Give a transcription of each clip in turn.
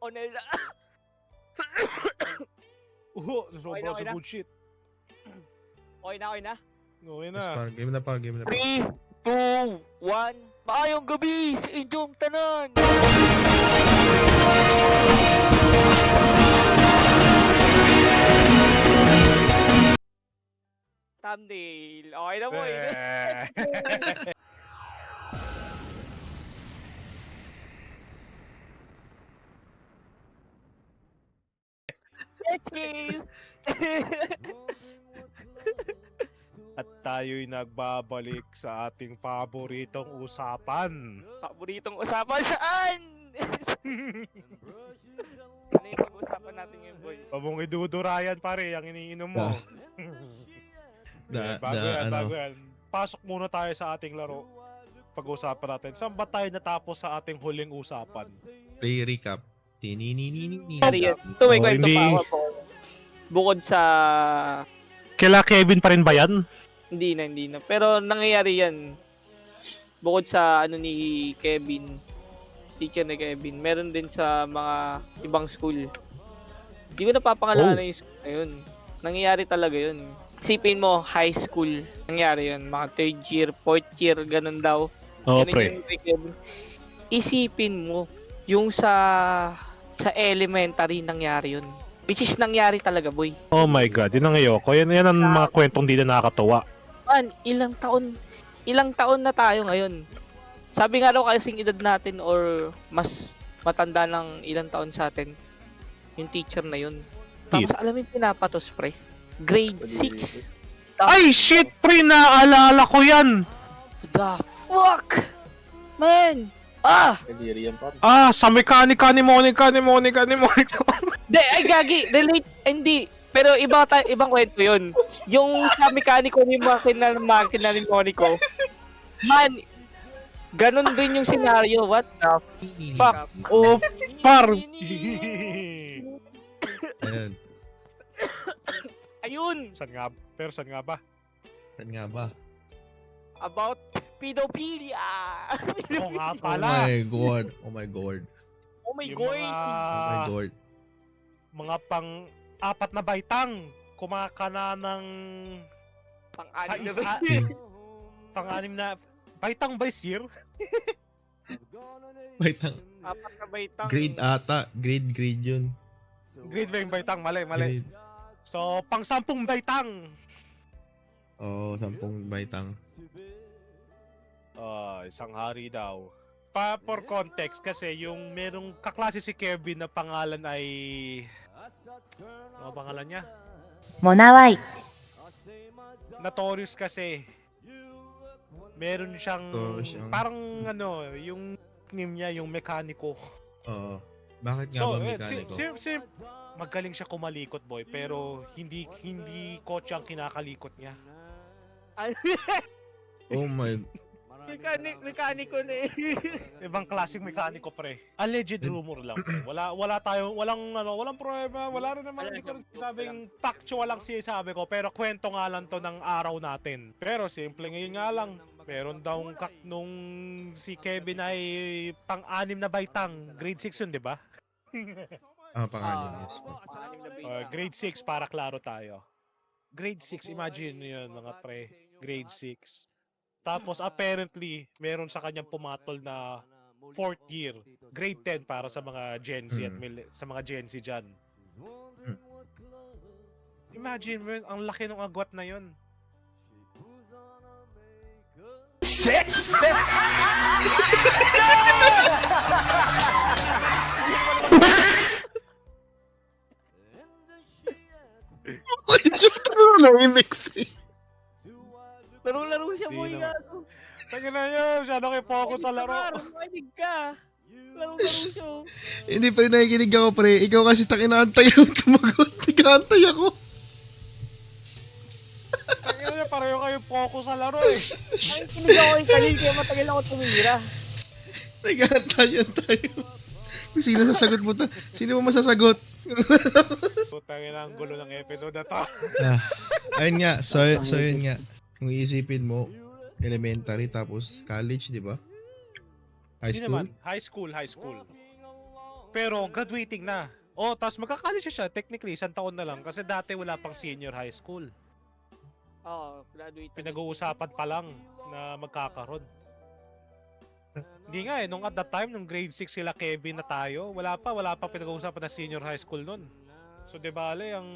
On air na. Sobrang Okay sa na. good shit. Okay na, okay na. Okay Yes, na. par. Game na par. 3, 2, 1. Maayong gabi sa inyong tanan. Thumbnail. Okay na po. Let's go. At tayo'y nagbabalik sa ating paboritong usapan. Paboritong usapan saan? Ano yung pag-usapan natin ngayon, boy? Pabong idudurayan pare, ang iniinom mo. Bago yan. Pasok muna tayo sa ating laro. Pag-usapan natin. Saan ba tayo natapos sa ating huling usapan? Play recap. Tininini. Ito may kwento hindi. pa ako. Bukod sa... Kila Kevin pa rin ba yan? Hindi na. Pero nangyayari yan. Bukod sa ano ni Kevin, teacher ni Kevin, meron din sa mga ibang school. Hindi ko napapangalanan yung school na yun. Nangyayari talaga yun. Isipin mo, high school. Nangyayari yun. Mga 3rd year, 4th year, ganun daw. Oo, Ganun pre. yung kay Kevin. Isipin mo, yung sa elementary nangyari yun. Which is nangyari talaga, boy. Oh my god, yun ang ayoko. Yan ang mga kwentong di na nakakatawa. Man, ilang taon na tayo ngayon. Sabi nga daw kasing edad natin or mas matanda ng ilang taon sa atin yung teacher na yun. Tapos alam mo yung pinapatos, pre? Grade 6. Ay shit, pre! Naaalala ko yan! The fuck? Man! Sa mekanika ni Monica. De, ay gagi, relate, hindi. Pero ibang kwento yun. Yung sa mekaniko ni makina ni Monico. Man, ganun din yung senaryo. What the fuck? Oh, par! Ayun. Ayun! Saan nga ba? Saan nga ba? About pedophilia! Oo nga Oh pala. my god. Oh my Yung god! Oh my god. mga pang-apat na baitang kumakana ng Pang-anim na sa ba? pang-anim na baitang ba year? Baitang. Apat na baitang. Grade ata. Grade yun. Grade ba yung baitang? Mali. Grade. So, pang-sampung baitang. Oo, 10 baitang. Isang hari daw. For context, kasi yung merong kaklase si Kevin na pangalan ay... Ano pangalan niya? Monawai. Notorious kasi. Meron siyang... Parang yung name niya, yung mekaniko. Oo. Bakit nga So, ba mekaniko? magaling siya kumalikot, boy, pero hindi kotse ang kinakalikot niya. Oh my... Mekaniko na eh. Ibang klaseng mekaniko, pre. Alleged rumor lang, pre. Walang prueba, wala rin naman, hindi ko rin sabing factual lang sinasabi ko, pero kwento nga lang to ng araw natin. Pero simple ngayon nga lang, meron daw nung si Kevin ay pang-anim na baitang, grade 6 yun, di ba? Pangalan, yes. Grade 6 para klaro tayo. Grade 6, imagine yun mga pre, grade 6. Tapos apparently, meron sa kanyang pumatol na 4th year, grade 10 para sa mga Gen Z at sa mga Gen Z dyan. Imagine mo yun, ang laki ng agwat na yun. Shit! Nangimix eh. Laro-laro siya Di mo naman. yung Tingnan na yun, masyado kayo focus sa laro. Makinig ka. Laro-laro siya. Hindi pa rin nakikinig ako, pre. Ikaw kasi takinaantay mo tumagot. Nag-aantay ako. Tingnan niya, pareho kayo focus sa laro eh. Ay, kinig ako yung kalil kaya matagal ako tumira. Nag-aantayan tayo. Sino sasagot mo ta? Sino mo masasagot? Putangin ang gulo ng episode na to. Ayun nga. So yun nga. Kung iisipin mo, elementary tapos college, di ba? High Hindi school? naman, high school. Pero graduating na. Oh, tapos magka-college siya, technically, 1 taon na lang. Kasi dati wala pang senior high school. Oo, graduate. Pinag-uusapan pa lang na magkakaroon. Hindi nga nung at that time, nung grade 6 sila Kevin na tayo, wala pa pinag-uusapan na senior high school nun. So, di bale, ang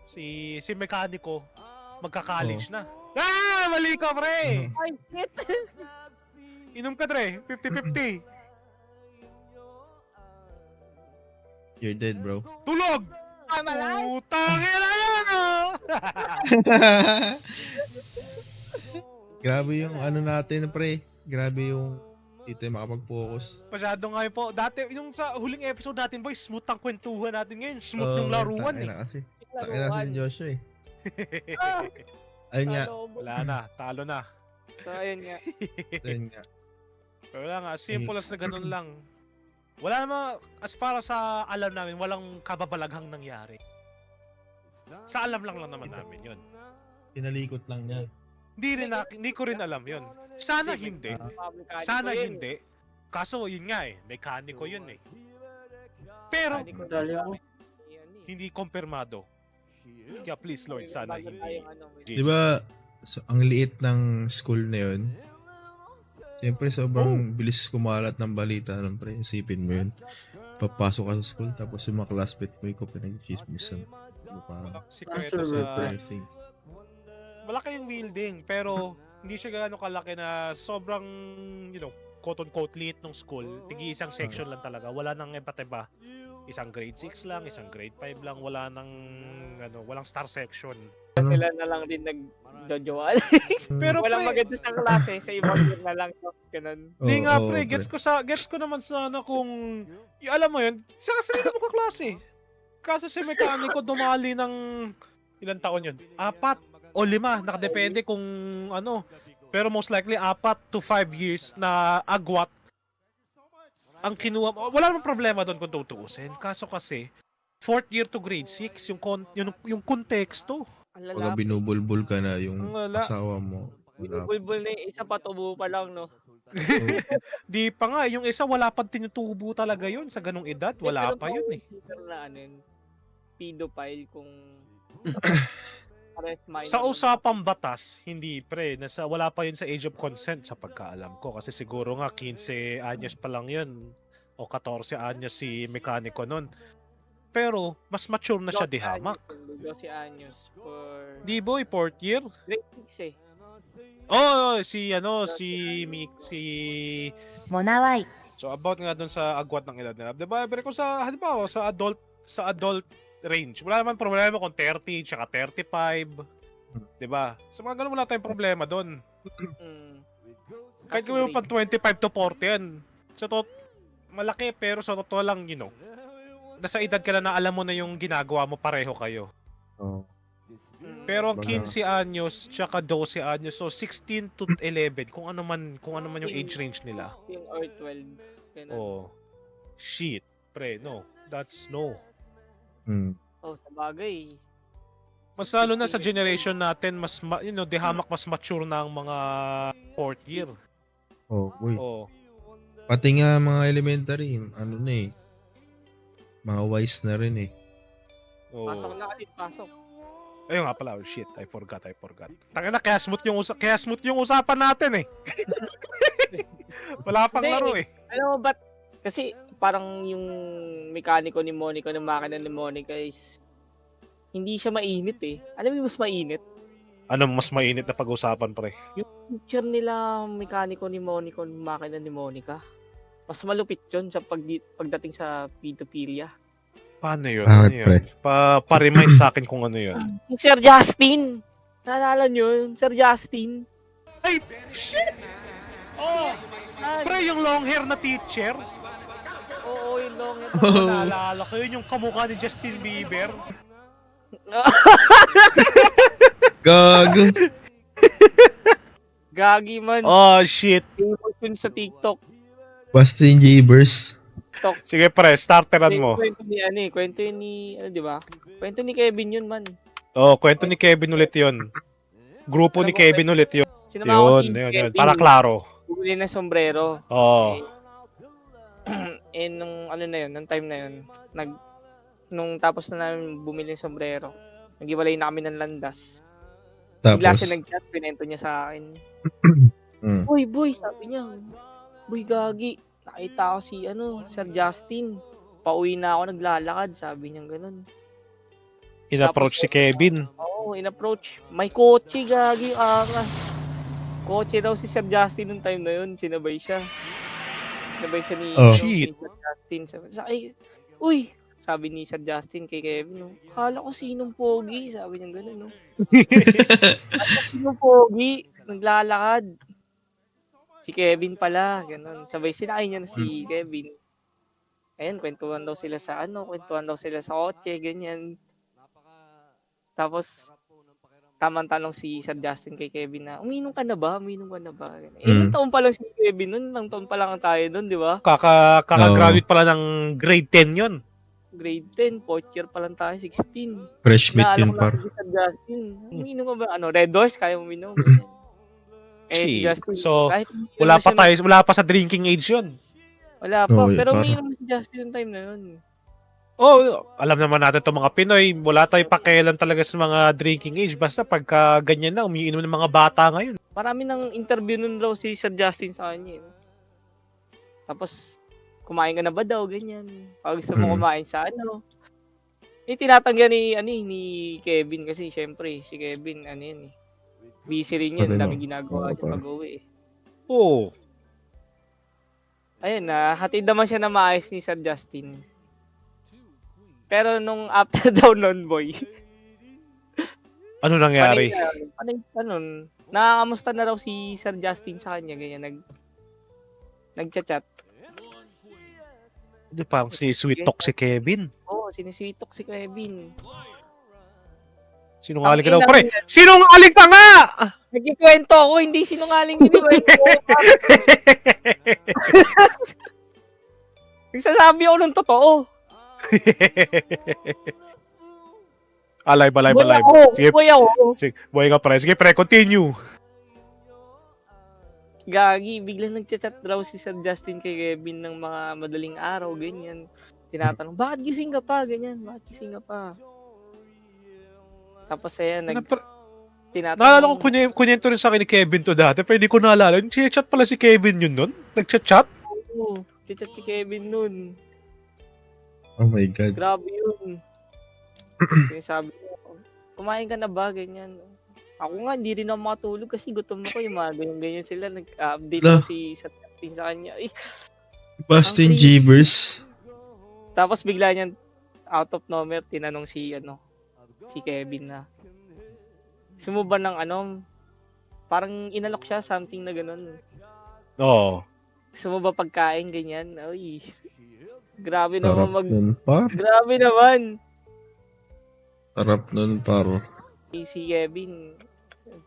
si mekaniko, magka-college na. Ah! Mali ka, pre! Ay, shit! Inom ka, pre. 50-50. You're dead, bro. Tulog! I'm alive! Putang ina yan, oh! Grabe yung ano natin, pre. Grabe yung dito yung makapag-focus. Masyado nga yun po. Dati, yung sa huling episode natin, boy, smooth ang kwentuhan natin ngayon. Smooth yung laruan, eh. Kasi. Tangina si Joshua, eh. Ah, Ayun nga. Wala na, talo na. So, ayun nga. Ayun nga. Pero wala nga, simple as na ganun lang. Wala naman, as para sa alam namin, walang kababalaghang nangyari. Sa alam lang naman namin yun. Pinalikot lang niya. Hindi ko rin alam yun. Sana hindi. Mekaniko Sana yun. hindi. Kaso yun nga eh, mekaniko yun eh. Pero Mekaniko Dali na ako. yan eh. hindi kumpirmado. Kaya please Lord, sana Bago hindi. tayong ano, Di ba, so, ang liit ng school na yun? Siyempre, sobrang bilis kumalat ng balita nun, pre. Isipin mo yun. Papasok ka sa school, tapos yung mga classmate mo, ikaw pinag-chismisan. Diba, parang Sikreto Answer sa... surprising. Malaki yung building, pero hindi siya gaano kalaki na sobrang, quote-unquote liit ng school. Tigi isang section lang talaga. Wala nang iba. Isang grade 6 lang, isang grade 5 lang. Wala nang, walang star section. sila na lang din nag-jojoan. Pero Walang pre, maganda sa klase, sa ibang year na lang. No? Ganun. Hindi nga Oo, pre, gets ko naman sana kung alam mo yun, sa sarili mo kaklase. Kaso si mekaniko dumali ng ilang taon yun? 4 o 5, nakadepende kung ano. Pero most likely 4 to 5 years na agwat ang kinuha. Wala namang problema doon kung tutuusin. Kaso kasi 4th year to grade 6, yung konteksto. Ang Pagka lalapit. binubulbul ka na yung Ang lala. asawa mo. Wala. Binubulbul na yung isa patubo pa lang, no? Di pa nga, yung isa wala pang tinutubo talaga yun sa ganong edad. Wala pa yun eh. Na, ano yun, pedophile kung arrest minor. Sa usapang batas, hindi pre, wala pa yun sa age of consent sa pagkaalam ko. Kasi siguro nga 15 anyos pa lang yun o 14 anyos si mekaniko nun. Pero mas mature na siya di hamak. 12 anyos for Di boy, 4th year? grade 6 eh. Oh, siもなわい。 So about nga dun sa agwat ng edad nila. Diba, pero kung halimbawa sa adult range, wala naman problema kung 30 tsaka 35. Diba? Sa mga ganun wala tayong problema dun. Mm. Kahit Kaso gawin mo grade- pang 25 to 40 yan. Malaki pero sa totoo lang, nasa edad ka na alam mo na yung ginagawa mo, pareho kayo. Oh. Mm. Pero ang Baga. 15 anyos tsaka 12 anyos, so 16 to 11, kung ano man yung age range nila. Yung or 12. Ganun. Oh. Shit, pre, no. That's no. Hmm. Oh, sa bagay. Mas lalo na sa generation natin, di hamak mas mature na ang mga 4th year. Oh, uy. Oh. Pati nga mga elementary, ano na eh. Mga wise na rin eh. Oh. Pasok na ulit, pasok. Ayun nga pala, oh, shit, I forgot. Tanga na, kaya smooth yung usapan natin eh. Wala pang Hindi, laro eh. Alam mo ba't? Kasi parang yung mekaniko ni Monica, ng makina ni Monica is hindi siya mainit eh. Alam mo yung mas mainit? Ano mas mainit na pag-usapan, pre? Picture nila mekaniko ni Monica, ng makina ni Monica. Mas malupit yun sa pagdating sa pedophilia. Paano yun? Bakit, Ano yun? pre? Pa-remind sa akin kung ano yun. Yung Sir Justin! Naalala nyo yun? Sir Justin? Ay, shit! Oh! Pre, yung long hair na teacher. Oo, yung long hair. Oh. Naalala ko yun, yung kamukha ni Justin Bieber. Gago. Gagi man. Oh, shit. Famous yun sa TikTok. Bastin Jabers. Sige, pre, starteran mo. Kwento ni kwento yun ni, di ba? Kwento ni Kevin yun man. Oh, kwento ni Kevin ulit yun. Grupo ni Kevin ulit yun. Sinama ko si Yun. Kevin. Para klaro. Bumili ng sombrero. Oh. nung ano na yun, nung time na yun, nung tapos na namin bumili ng sombrero, naghiwalay na kami ng landas. Bigla Tapos, siya nag-chat, pinento niya sa akin. mm, Uy, boy, sabi niya. Boy, gagi. Nakita ko si, Sir Justin. Pauwi na ako naglalakad, sabi niya ganun. In-approach si Kevin. Oo, in-approach. May kotse, gagi, angas. Kotse daw si Sir Justin nung time na yun, sinabay siya. Sinabay siya ni, Oh. ni Sir Justin. Uy, sabi ni Sir Justin kay Kevin, no, akala ko sinong pogi, sabi niya ganun, no. Sinong pogi, naglalakad. Si Kevin pala, ganun. Sabay sinakay niya na si Kevin. Ayun, kwentuhan daw sila sa kotse, ganyan. Tapos, tamang tanong si Sir Justin kay Kevin na, uminom ka na ba? Ganyan. Ilang taon pa lang si Kevin nun, ilang taon pa lang tayo nun, di ba? Kaka-graduate pala ng grade 10 yun. Grade 10, fourth year pa lang tayo, 16. fresh meat Naalala yun, ko par. lang si Sir Justin. Uminom ka ba? Red Horse, kaya uminom. Ganyan. Si Shit. Justin, So, kahit uminom wala pa sa drinking age yun. wala pa, Oo, pero parang- uminom si Justin yung time na yun. Oh, alam naman natin itong mga Pinoy, wala tayong pakialam talaga sa mga drinking age. Basta pagka ganyan na, umiinom ng mga bata ngayon. Marami ng interview nun raw si Sir Justin sa kanya. Tapos, kumain ka na ba daw, ganyan. Pag gusto mo kumain sa tinatanggihan ni Kevin kasi syempre, si Kevin, busy rin yan, Pareho. dami ginagawa Oo, niya par. pag-uwi. Oo. Ayun, hatid naman siya na maayos ni Sir Justin. Pero nung after daw nun, boy, Ano nangyari? nakakamusta na raw si Sir Justin sa kanya, ganyan, nagchat-chat. Di parang si Sweet Talk si Kevin. Oo, sinisweetok si Kevin. Sinungaling ka Ang daw, ina pre. mo. Sinungaling ka nga! Nagkikwento ako, hindi sinungaling kinikwento ko. Nagsasabi ako ng totoo. Alive. Sige, Boy ako. sige, buhay ka pre. Sige pre, continue. Gagi, biglang nagchat-chat raw si Sir Justin kay Kevin ng mga madaling araw, ganyan. Tinatanong, bakit gising ka pa? Ganyan, bakit gising ka pa? Tapos ayan, tinatanong. Naalala ko kunyento rin sa akin ni Kevin to dati, pero hindi ko naalala. Chat pala si Kevin yun nun? Nagchat-chat? Oo, chat si Kevin nun. Oh my God. Grabe yun. Sinasabi ko, kumain ka na ba? Ganyan. Ako nga, hindi rin ako makatulog kasi gutom ako yung mga ganyan sila. Nag-update Lah. ko si Justin sa kanya. Boston Ang Jeebers. Tapos bigla niyan, out of nowhere, tinanong si Kevin na, gusto mo ba ng parang inalok siya, something na ganun. Oo. Gusto mo ba pagkain, ganyan? Uy, grabe Sarap naman nun, par. grabe naman. Sarap nun, par. Si Kevin,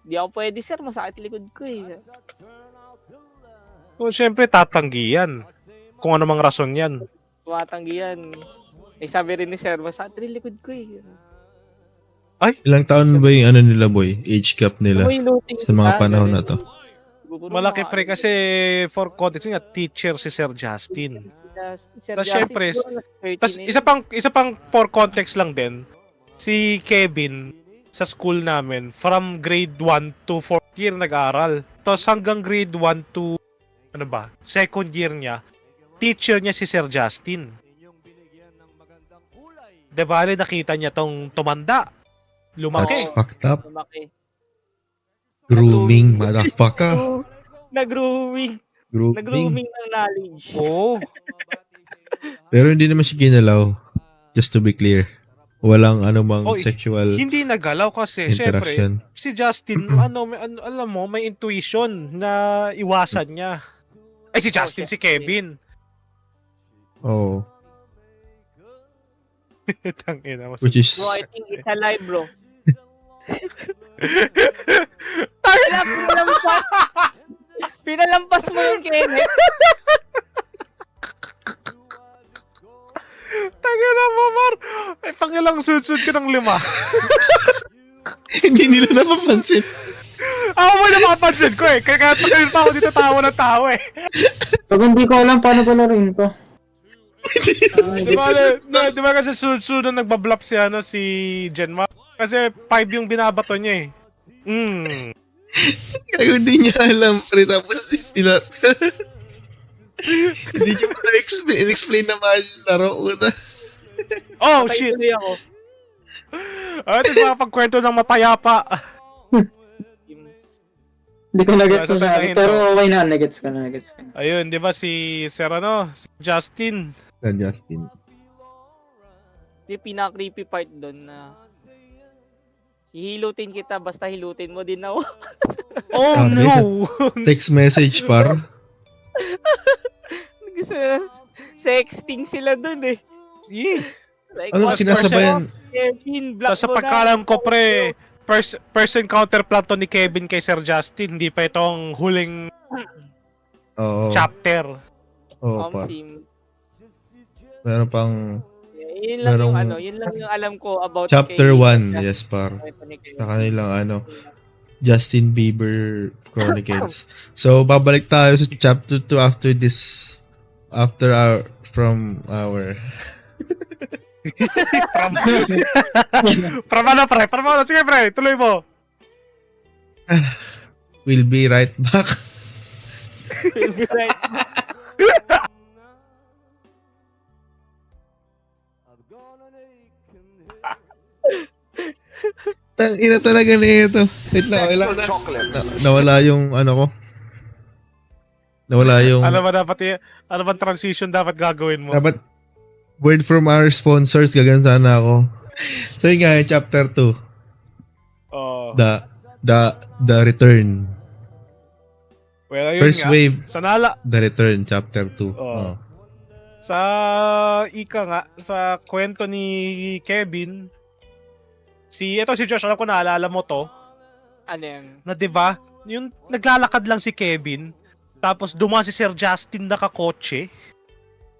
di ako pwede sir, masakit likod ko eh. So, syempre, tatanggi yan. Kung ano mang rason yan. Tumatanggi yan. Sabi rin ni sir, masakit rin likod ko eh. Ilang taon ba yung nila, boy? Age gap nila sa mga panahon na to. Malaki pre kasi for context nga, teacher si Sir Justin. Tas syempre, Tas isa pang for context lang din, si Kevin sa school namin, from grade 1 to 4th year nag-aaral. Tapos hanggang grade 1 to, second year niya, teacher niya si Sir Justin. De bale, nakita niya tong tumanda. Lumaki. That's fucked up. Lumaki. Grooming, motherfucker. Nag-grooming. Grooming. Nag-grooming ng knowledge. Oo. Pero hindi naman siya ginalaw. Just to be clear. Walang anumang Oh, sexual Hindi nagalaw kasi, syempre, interaction. si Justin, alam mo, may intuition na iwasan niya. Ay, si Justin, si Kevin. Oh. Tangina mo. Which is... Bro, I think it's alive, bro. Pinalampas mo yung Kenneth. Tangina mo, Mar. Ay, pangilang sudsud ka ng 5. hindi nila napapansin. Ako mo napapansin ko eh. Kaya pa ako dito tawa ng tao eh. So, hindi ko alam paano pala rin to. Di ba kasi sunod-sunod na nagbablap si, si Genma? Kasi 5 yung binabato niya eh. Kaya hindi niya alam, pre. Tapos, hindi niya pa in-explain na maayos yung laro. Puta. Oh, Patay shit! tuloy ako. Ito yung makapagkwento ng mapayapa. Hindi ko nagets Sa masyado. tanahin Pero to. okay na, nagets ko na. Ayun, di ba si si Justin. Na Justin. Yung pinaka-creepy part doon na hihilutin kita basta hilutin mo din ako. Oh Grabe. no! Text message, par. Gusto sexting sila doon eh. Yeah. Like, Ano what sinasabayan? Kevin, block Sa mo na. pagkalam ko pre, first encounter plan to ni Kevin kay Sir Justin, hindi pa itong huling Oo. chapter. Oo, par. Sim. Meron pang Yun lang yung merong- ano, yun lang yung alam ko about chapter kay 1. Justin. Yes, par. Ni Kevin. Sa kanilang Justin Bieber Chronicles. So, babalik tayo sa chapter 2 after this, after our, from our, From ano pre? From ano? Sige pre, tuloy mo. we'll be right back. Right. Tang ina talaga nito. Wait lang, wait lang. Nawala yung ano ko. Nawala yung, Ano ba dapat ano ba transition dapat gagawin mo? dapat, word from our sponsors, gagawin sana ako. So yun nga, yung chapter 2. Oh. The return. Well, ayun First nga. wave, Sanala the return, chapter 2. Oo. sa ika nga sa kwento ni Kevin, si Josh, alam ko naalala mo to, Ano yan? na 'di ba? Yung naglalakad lang si Kevin, tapos dumaan si Sir Justin nakakotse,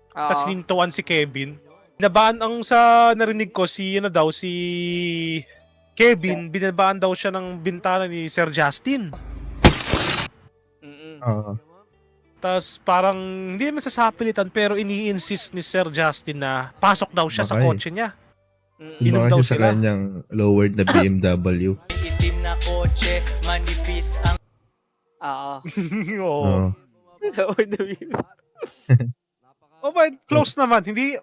tapos Oo. nintuan si Kevin. Binabaan ang sa narinig ko si si Kevin, binabaan daw siya ng bintana ni Sir Justin. Mm-mm. Oo. Tapos parang hindi naman sasapilitan pero ini-insist ni Sir Justin na pasok daw siya sa Bakay. kotse niya. Mm-mm. Inom Baka daw siya sa sila. kanyang lowered na BMW. Itim na kotse, manipis ang Oo. Oo. Oo. Oh, but close naman. Hindi,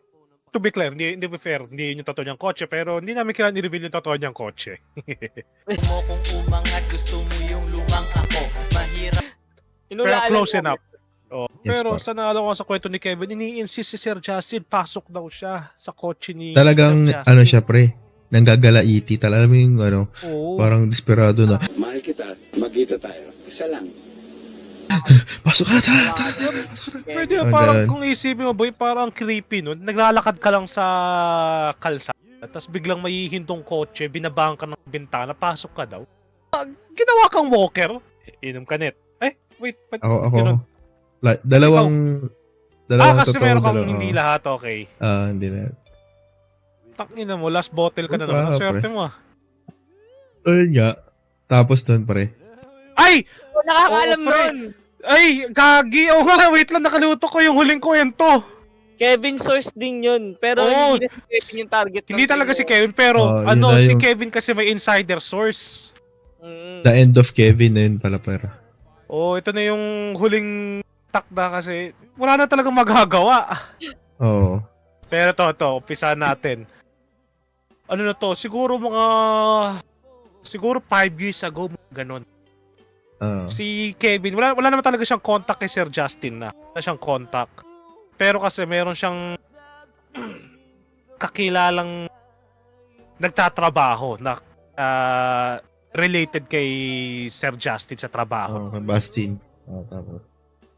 to be clear, hindi be fair. Hindi yun yung totoo niyang kotse, pero hindi namin kailangan i-reveal yung totoo niyang kotse. mo kung umangat, gusto mo yung lumang ako. Mahirap Pero Inulaan close lang enough. Oh. Yes, Pero pa. sa naalala ko sa kwento ni Kevin, ini-insist si Sir Justin, pasok daw siya sa kotse ni Talagang, Sir Justin. ano siya pre, nanggagalaiti. Talaga mo yung, Oo. parang desperado na. Mahal kita, magkita tayo. Isa lang. Pasok ka na, tara, tara, tara. Pwede Oh, parang ganun. kung isipin mo boy, parang creepy nun. Naglalakad ka lang sa kalsada, tapos biglang may hintong kotse, binabang ka ng bintana, pasok ka daw. Ginawa kang walker. Inom ka net. Wait. Ako. ganun? Dalawang Kasi totoo, meron kang dalawa. hindi lahat, okay. Hindi na. Takina mo, last bottle ka na Ah, naman. Ang pre. swerte mo ah. Ayun nga. Tapos doon pre. Ay! Nakakaalam Oo, pre. nun. Ay! Gagi! Oo nga, wait lang, nakaluto ko yung huling kwento. Kevin source din yun. Pero Oo. hindi na si Kevin yung target. ng Hindi talaga si video. Kevin, pero Yun na si yung- Kevin kasi may insider source. Mm. The end of Kevin na yun pala pera. Ito na yung huling takda kasi wala na talagang magagawa. Oo. Pero to, umpisa natin. Ano na to, siguro 5 years ago, ganon. Si Kevin, wala naman talaga siyang contact kay Sir Justin na. Wala siyang contact. Pero kasi meron siyang kakilalang nagtatrabaho na related kay Sir Justin sa trabaho. Bastin. Tapos.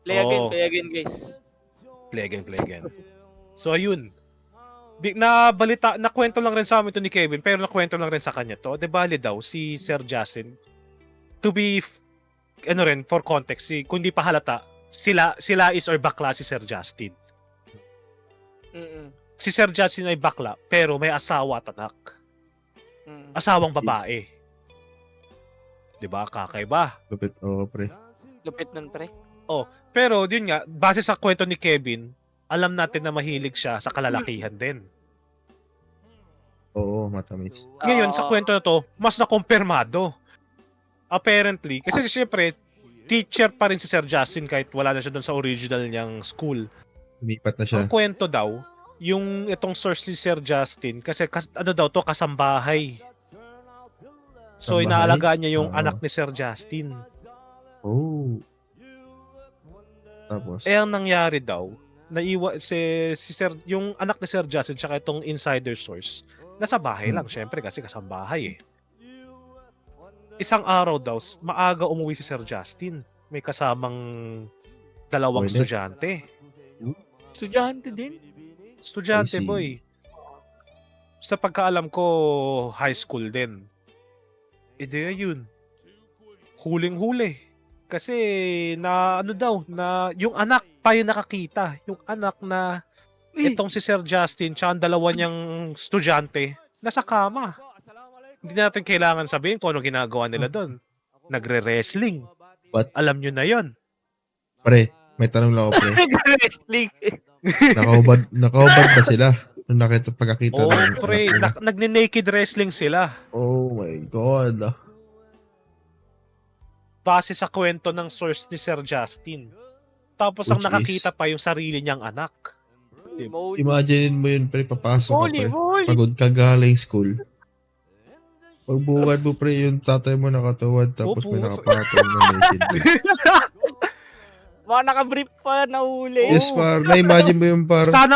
Play Oo. again guys. Play again. So ayun. Nakwento lang rin sa amin to ni Kevin, pero nakwento lang rin sa kanya to. De bali daw si Sir Justin, to be for context, kung di pa halata, sila is or bakla si Sir Justin. Mm-mm. Si Sir Justin ay bakla, pero may asawa at anak. Mm. Asawang babae. 'Di ba? Kakaiba. Lupit. Oo, pre. Lupit nun pre. Pero yun nga, base sa kwento ni Kevin, alam natin na mahilig siya sa kalalakihan din. Oo, matamis. Ngayon, sa Oo. kwento na to, mas nakumpirmado. Apparently, kasi syempre, teacher pa rin si Sir Justin kahit wala na siya doon sa original niyang school. Lumipat na siya. Ang kwento daw, yung itong source ni Sir Justin, kasi ano daw to, kasambahay. So, Kasambahay? inaalagaan niya yung Oo. anak ni Sir Justin. Oh. Tapos, Eh, ang nangyari daw, si Sir, yung anak ni Sir Justin, tsaka itong insider source, nasa bahay lang, syempre, kasi kasambahay eh. Isang araw daw, maaga umuwi si Sir Justin. May kasamang dalawang Toilet? estudyante. Estudyante din. Estudyante, I see. boy. Sa pagkaalam ko, high school din. Ideya yun. Huling-huli. Kasi na ano daw, na yung anak pa yung nakakita. Yung anak na itong si Sir Justin tsaka ang dalawa niyang estudyante nasa kama. Hindi natin kailangan sabihin kung ano ginagawa nila doon. Nagre-wrestling. What? Alam nyo na yon. pre, may tanong lang ako, pre. Wrestling. Nakaubad ba sila? Nung pagkakita Oh, ng pre, anak nila? nagne-naked wrestling sila. Oh my God. Base sa kwento ng source ni Sir Justin. Tapos ang Which nakakita is? pa yung sarili niyang anak. Moly. Imagine mo yun, pre, papasok ka, Moly, pre. moly. Pagod ka galing school. Pagbukad mo, pre, yung tatay mo nakatuwad, tapos may Opo. nakapatong na naked. Mga nakabrief pa na uli. Yes, par. Na-imagine mo yung parang, Sana,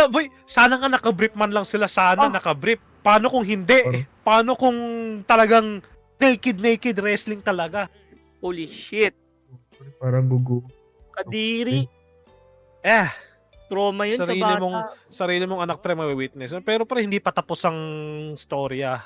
boy, sana nga nakabrief man lang sila. Sana nakabrief. Paano kung hindi? Paano kung talagang naked wrestling talaga? Holy shit. parang gugu. Kadiri. Sarili Trauma yun sa bata. sarili mong anak pre may-witness. Pero pre, hindi pa tapos ang storya.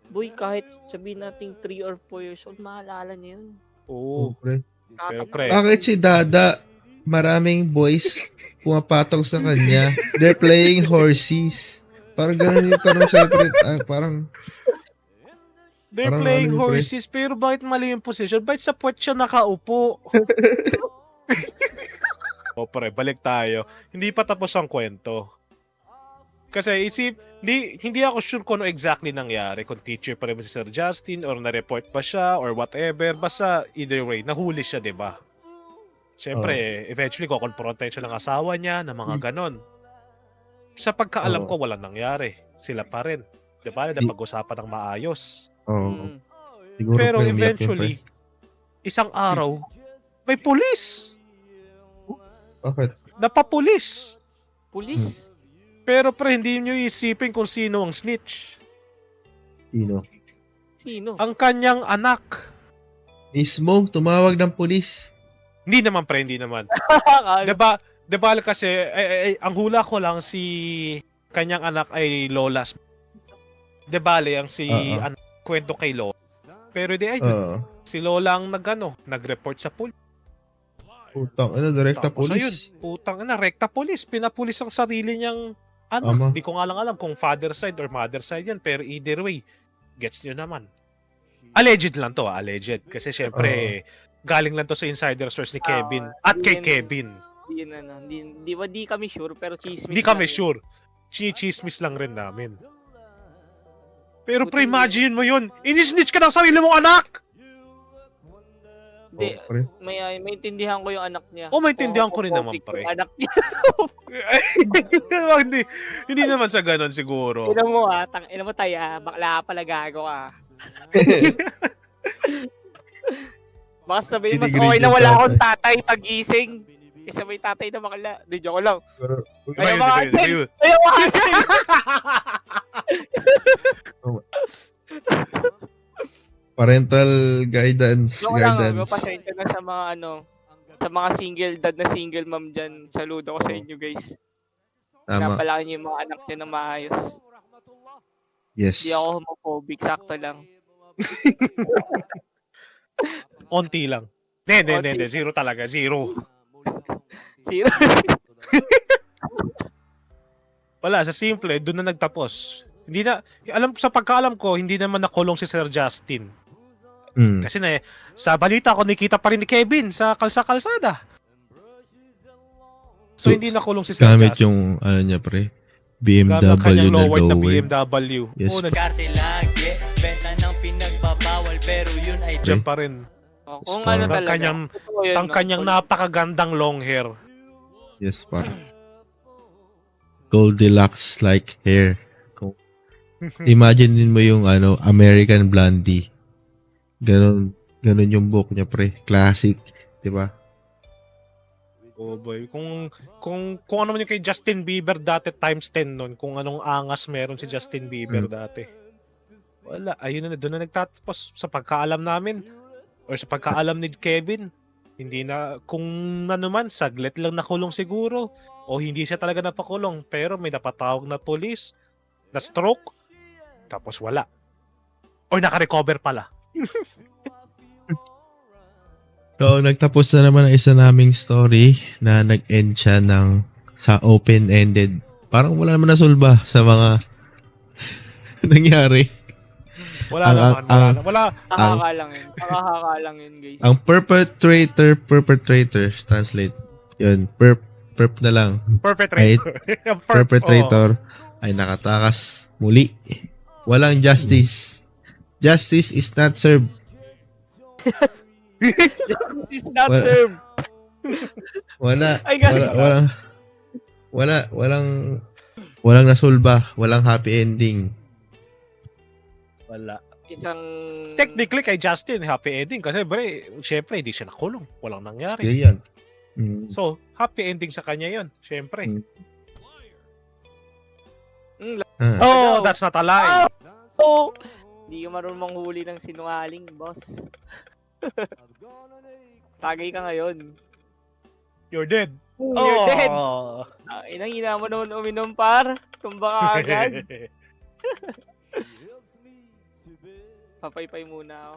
Boy, kahit sabihin natin 3 or 4 years old, maalala niya yun. Oo. Pre. Pero pre, Bakit si Dada, maraming boys pumapatong sa kanya? They're playing horses. Parang ganun yung tanong siya, pre. Parang, they're parang playing ano yun, pre? horses, pero bakit mali yung position? Bakit sa puwet siya nakaupo? O pre, balik tayo. Hindi pa tapos ang kwento. Kasi hindi ako sure kung ano exactly nangyari. Kung teacher pa rin si Sir Justin or na-report pa siya or whatever. Basta either way, nahuli siya, di ba? Siyempre, eventually, kukonfrontahin siya ng asawa niya, ng mga ganon. Sa pagkaalam ko, walang nangyari. Sila pa rin. Di ba? Napag-usapan ng maayos. oh, Mm. siguro Pero pre, umiyak yun, eventually, isang araw, may pulis. Bakit? Napapulis. Pulis. Pero pre, hindi nyo isipin kung sino ang snitch. Sino? Sino? Ang kanyang anak. Mismo, tumawag ng pulis. Hindi naman pre, hindi naman. Diba kasi, ang hula ko lang si kanyang anak ay Lola. Debale ang si Oo. kwento kay Lola. Pero di ay, Oo. si Lola ang nag-report sa pulis. Putang, direkta Tapos ayun, pulis. putang ina, rekta pulis. Pinapulis ang sarili niyang anak. Ama. Hindi ko nga lang alam kung father side or mother side yan. Pero either way, gets nyo naman. Alleged lang to, alleged. Kasi syempre, galing lang to sa insider source ni Kevin. At kay yun. Kevin. Di kami sure, pero chismis. Hindi kami lang. sure. Chismis lang rin namin. Pero Buti pre, imagine mo yun. Inisnitch ka ng sarili mong anak! Hindi, Oh, pre. may intindihan ko yung anak niya. Oh, maintindihan ko Kung rin naman, topic pre. yung Anak niya. hindi naman sa ganon siguro. Ina mo ina mo tayo, bakla pala gago ka. Baka sabihin mas Dinigrade okay na yung wala tatay. akong tatay pagising. Isa may tatay na bakla. Di joke lang. Pero, Ayaw Ayun, mga ayun, asin! ayun. Ayaw mga asin! parental guidance. Joke lang, Guidance. pasensya na sa mga sa mga single dad na single mom dyan. Saludo ko sa inyo guys. Tama. Napalaki niyo yung mga anak niyo na maayos. Yes. Hindi ako homophobic, sakto lang. Onti lang. Hindi. Zero talaga. Zero. Zero. Wala, sa simple, doon na nagtapos. Hindi na, sa pagkaalam ko, hindi naman nakulong si Sir Justin. Mm. Kasi sa balita ko, nakita pa rin ni Kevin sa kalsada. So, So, hindi nakulong si Sir gamit Justin. yung, ano niya pre, Gamit ang BMW kanyang na lowered na lowered. BMW. Yes, Oo, Karte lagi, benta ng pinagbabawal pero yun ay nandiyan pa rin. Oh, kung Star. ano Ang talaga. kanyang- totoo yun, Ang no? kanyang napakagandang long hair. Yes, par. Goldilocks like hair. Imagine mo yung ano, American Blondie. Ganon yung book niya pre. Classic, 'di ba? Oh boy, kung ano man yung kay Justin Bieber dati times 10 nun, kung anong angas meron si Justin Bieber dati. Wala, ayun na doon na nagtatapos sa pagkaalam namin or sa pagkaalam ni Kevin. Hindi na kung ano man saglit lang nakulong siguro o hindi siya talaga napakulong pero may napatawag na police na stroke tapos wala. Or naka-recover pala. So, nagtapos na naman ang isa naming story na nag-end siya sa open-ended. Parang wala naman nasulba sa mga nangyari. Wala Ang- naman, wala. Nakakalang yun, guys. Ang perpetrator, translate. Yun, perp na lang. Perpetrator. Perpetrator ay nakatakas muli. Walang justice. Justice is not served. It's not Wala. served. Wala. Ay, ganun Walang nasulba. Walang happy ending. Wala. Isang... Technically kay Justin, happy ending kasi syempre hindi siya nakulong. Walang nangyari. Skill yan. Mm. So, happy ending sa kanya yon, syempre. Ah. Oh, that's not a lie. Oh! Hindi ka marunong manghuli ng sinungaling, boss. Tagay ka ngayon. You're dead. You're dead. Oh. Inang ina mo naman uminom, par. Tumba ka agad. Papaypay muna ako.